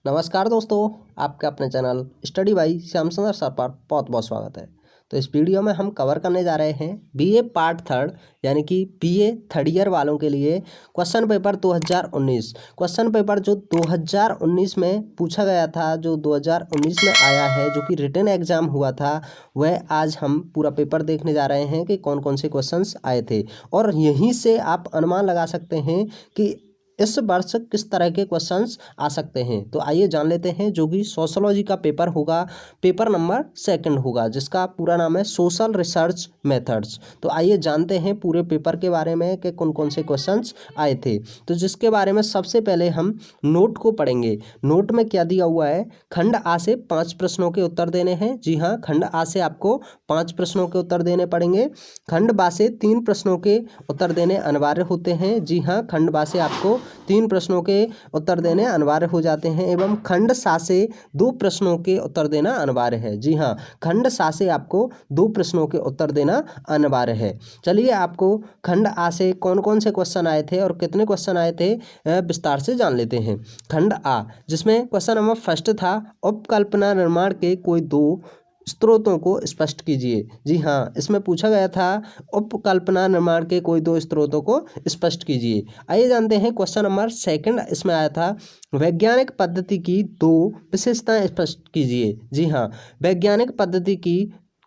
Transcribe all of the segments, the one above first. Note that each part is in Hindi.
नमस्कार दोस्तों, आपके अपने चैनल स्टडी बाई श्याम सुंदर सर पर बहुत बहुत स्वागत है। तो इस वीडियो में हम कवर करने जा रहे हैं बीए पार्ट थर्ड यानी कि बीए थर्ड ईयर वालों के लिए क्वेश्चन पेपर 2019। क्वेश्चन पेपर जो 2019 में पूछा गया था, जो 2019 में आया है, जो कि रिटन एग्जाम हुआ था, वह आज हम पूरा पेपर देखने जा रहे हैं कि कौन कौन से क्वेश्चंस आए थे। और यहीं से आप अनुमान लगा सकते हैं कि इस वर्ष किस तरह के क्वेश्चंस आ सकते हैं। तो आइए जान लेते हैं, जो कि सोशोलॉजी का पेपर होगा, पेपर नंबर 2 होगा, जिसका पूरा नाम है सोशल रिसर्च मेथड्स। तो आइए जानते हैं पूरे पेपर के बारे में कि कौन कौन से क्वेश्चंस आए थे। तो जिसके बारे में सबसे पहले हम नोट को पढ़ेंगे। नोट में क्या दिया हुआ है, खंड आ से 5 प्रश्नों के उत्तर देने हैं। जी हाँ, खंड आ से आपको 5 प्रश्नों के उत्तर देने पड़ेंगे। खंड बा से 3 प्रश्नों के उत्तर देने अनिवार्य होते हैं। जी हाँ, खंड बा से आपको 3 प्रश्नों के उत्तर देने अनिवार्य हो जाते हैं एवं खंड सा से 2 प्रश्नों के उत्तर देना अनिवार्य है। जी हाँ, खंड सा से आपको 2 प्रश्नों के उत्तर देना अनिवार्य है। चलिए, आपको खंड आ से कौन कौन से क्वेश्चन आए थे और कितने क्वेश्चन आए थे विस्तार से जान लेते हैं। खंड आ, जिसमें क्वेश्चन नंबर फर्स्ट था, उपकल्पना निर्माण के कोई 2 स्रोतों को स्पष्ट कीजिए। जी हाँ, इसमें पूछा गया था उपकल्पना निर्माण के कोई 2 स्रोतों को स्पष्ट कीजिए। आइए जानते हैं क्वेश्चन नंबर सेकंड, इसमें आया था वैज्ञानिक पद्धति की 2 विशेषताएं स्पष्ट कीजिए। जी हाँ, वैज्ञानिक पद्धति की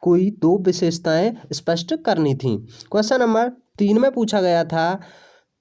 कोई 2 विशेषताएं स्पष्ट करनी थी। क्वेश्चन नंबर 3 में पूछा गया था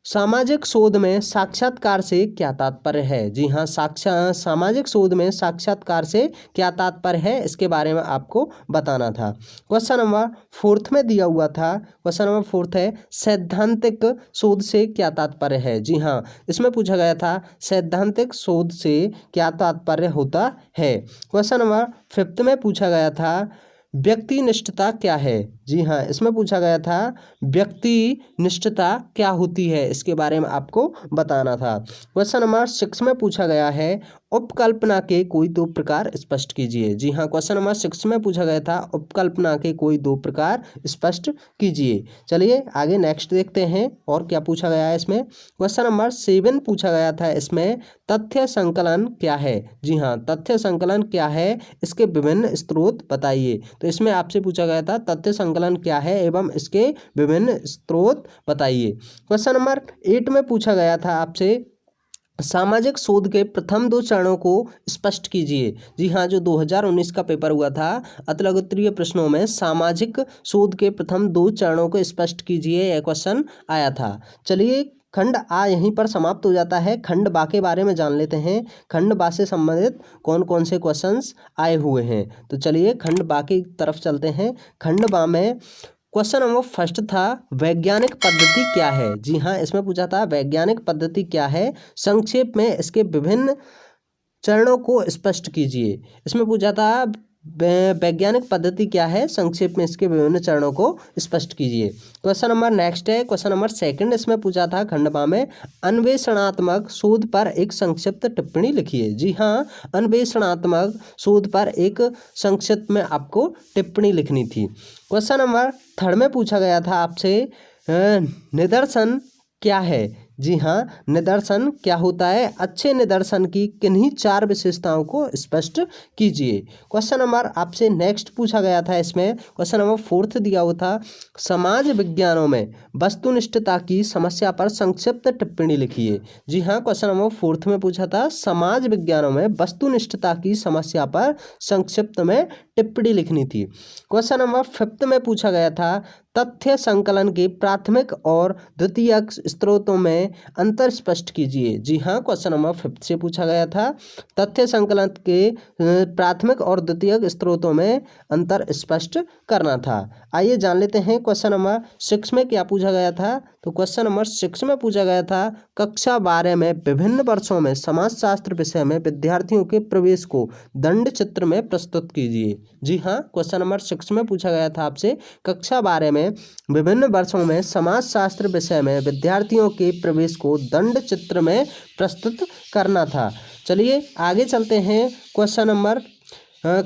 सामाजिक शोध में साक्षात्कार से क्या तात्पर्य है। जी हाँ, सामाजिक शोध में साक्षात्कार से क्या तात्पर्य है, इसके बारे में आपको बताना था। क्वेश्चन नंबर 4 में दिया हुआ था, क्वेश्चन नंबर 4 है सैद्धांतिक शोध से क्या तात्पर्य है। जी हाँ, इसमें पूछा गया था सैद्धांतिक शोध से क्या तात्पर्य होता है। क्वेश्चन नंबर 5 में पूछा गया था व्यक्तिनिष्ठता क्या है। जी हाँ, इसमें पूछा गया था व्यक्तिनिष्ठता क्या होती है, इसके बारे में आपको बताना था। क्वेश्चन नंबर 6 में पूछा गया है उपकल्पना के कोई 2 प्रकार स्पष्ट कीजिए। जी हाँ, क्वेश्चन नंबर 6 में पूछा गया था उपकल्पना के कोई 2 प्रकार स्पष्ट कीजिए। चलिए आगे नेक्स्ट देखते हैं और क्या पूछा गया है इसमें। क्वेश्चन नंबर 7 पूछा गया था, इसमें तथ्य संकलन क्या है। जी हाँ, तथ्य संकलन क्या है, इसके विभिन्न स्रोत बताइए। तो इसमें आपसे पूछा गया था तथ्य संकलन क्या है एवं इसके विभिन्न स्रोत बताइए। क्वेश्चन नंबर 8 में पूछा गया था आपसे सामाजिक शोध के प्रथम 2 चरणों को स्पष्ट कीजिए। जी हाँ, जो 2019 का पेपर हुआ था, अतिलघुत्तरीय प्रश्नों में सामाजिक शोध के प्रथम 2 चरणों को स्पष्ट कीजिए, यह क्वेश्चन आया था। चलिए, खंड आ यहीं पर समाप्त हो जाता है। खंड बा के बारे में जान लेते हैं, खंड बा से संबंधित कौन कौन से क्वेश्चंस आए हुए हैं। तो चलिए खंड बा की तरफ चलते हैं। खंड बा में क्वेश्चन नंबर फर्स्ट था वैज्ञानिक पद्धति क्या है। जी हाँ, इसमें पूछा था वैज्ञानिक पद्धति क्या है, संक्षेप में इसके विभिन्न चरणों को स्पष्ट कीजिए। इसमें पूछा था वैज्ञानिक पद्धति क्या है, संक्षेप में इसके विभिन्न चरणों को स्पष्ट कीजिए। क्वेश्चन नंबर नेक्स्ट है, क्वेश्चन नंबर 2 इसमें पूछा था खंडवा में अन्वेषणात्मक शोध पर एक संक्षिप्त टिप्पणी लिखिए। जी हाँ, अन्वेषणात्मक शोध पर एक संक्षिप्त में आपको टिप्पणी लिखनी थी। क्वेश्चन नंबर 3 में पूछा गया था आपसे निदर्शन क्या है। जी हाँ, निदर्शन क्या होता है, अच्छे निदर्शन की किन्हीं 4 विशेषताओं को स्पष्ट कीजिए। क्वेश्चन नंबर आपसे नेक्स्ट पूछा गया था, इसमें क्वेश्चन नंबर 4 दिया हुआ था समाज विज्ञानों में वस्तुनिष्ठता की समस्या पर संक्षिप्त टिप्पणी लिखिए। जी हाँ, क्वेश्चन नंबर 4 में पूछा था समाज विज्ञानों में वस्तुनिष्ठता की समस्या पर संक्षिप्त में टिप्पणी लिखनी थी। क्वेश्चन नंबर 5 में पूछा गया था तथ्य संकलन के प्राथमिक और द्वितीयक स्रोतों में अंतर स्पष्ट कीजिए। जी हाँ, क्वेश्चन नंबर 5 से पूछा गया था तथ्य संकलन के प्राथमिक और द्वितीयक स्रोतों में अंतर स्पष्ट करना था। आइए जान लेते हैं क्वेश्चन नंबर 6 में क्या पूछा गया था। तो क्वेश्चन नंबर 6 में पूछा गया था कक्षा 12 में विभिन्न वर्षों में समाजशास्त्र विषय में विद्यार्थियों के प्रवेश को दंड चित्र में प्रस्तुत कीजिए। जी हाँ, क्वेश्चन नंबर 6 में पूछा गया था आपसे कक्षा 12 में विभिन्न वर्षों में समाजशास्त्र विषय में विद्यार्थियों के प्रवेश को दंड चित्र में प्रस्तुत करना था। चलिए आगे चलते हैं क्वेश्चन नंबर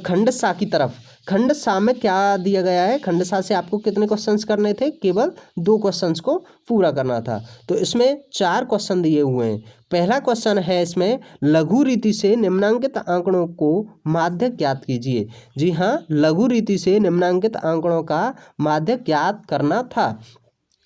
खंड सा की तरफ। खंड सा में क्या दिया गया है, खंड सा से आपको कितने क्वेश्चंस करने थे, केवल 2 क्वेश्चंस को पूरा करना था। तो इसमें 4 क्वेश्चन दिए हुए हैं। पहला क्वेश्चन है इसमें, लघु रीति से निम्नांकित आंकड़ों को माध्य ज्ञात कीजिए। जी हाँ, लघु रीति से निम्नांकित आंकड़ों का माध्य ज्ञात करना था।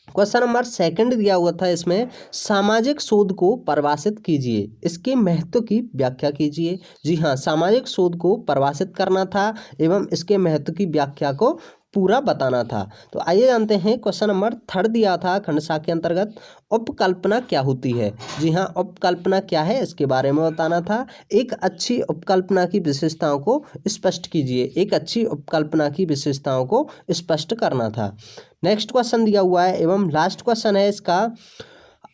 क्वेश्चन नंबर 2 दिया हुआ था इसमें, सामाजिक शोध को परिभाषित कीजिए, इसके महत्व की व्याख्या कीजिए। जी हाँ, सामाजिक शोध को परिभाषित करना था एवं इसके महत्व की व्याख्या को पूरा बताना था। तो आइए जानते हैं, क्वेश्चन नंबर 3 दिया था खंड सा के अंतर्गत, उपकल्पना क्या होती है। जी हाँ, उपकल्पना क्या है इसके बारे में बताना था। एक अच्छी उपकल्पना की विशेषताओं को स्पष्ट कीजिए, एक अच्छी उपकल्पना की विशेषताओं को स्पष्ट करना था। नेक्स्ट क्वेश्चन दिया हुआ है एवं लास्ट क्वेश्चन है इसका,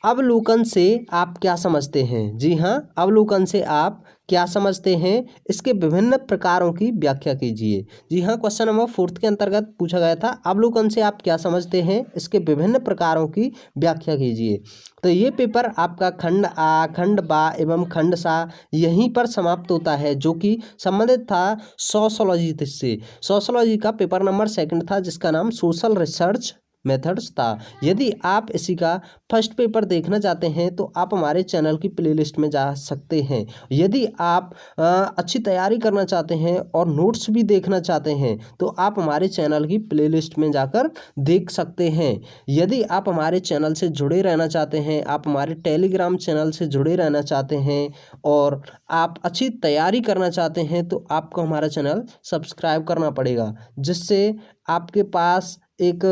अवलोकन से आप क्या समझते हैं। जी हाँ, अवलोकन से आप क्या समझते हैं, इसके विभिन्न प्रकारों की व्याख्या कीजिए। जी हाँ, क्वेश्चन नंबर 4 के अंतर्गत पूछा गया था, अवलोकन से आप क्या समझते हैं, इसके विभिन्न प्रकारों की व्याख्या कीजिए। तो ये पेपर आपका खंड आ, खंड बा एवं खंड सा यहीं पर समाप्त होता है, जो कि संबंधित था सोशोलॉजी से। सोशोलॉजी का पेपर नंबर 2 था, जिसका नाम सोशल रिसर्च मेथड्स था। यदि आप इसी का फर्स्ट पेपर देखना चाहते हैं तो आप हमारे चैनल की प्लेलिस्ट में जा सकते हैं। यदि आप अच्छी तैयारी करना चाहते हैं और नोट्स भी देखना चाहते हैं तो आप हमारे चैनल की प्लेलिस्ट में जाकर देख सकते हैं। यदि आप हमारे चैनल से जुड़े रहना चाहते हैं, आप हमारे टेलीग्राम चैनल से जुड़े रहना चाहते हैं और आप अच्छी तैयारी करना चाहते हैं तो आपको हमारा चैनल सब्सक्राइब करना पड़ेगा, जिससे आपके पास एक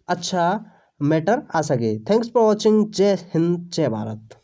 अच्छा मैटर आ सके। Thanks for watching. जय हिंद, जय भारत।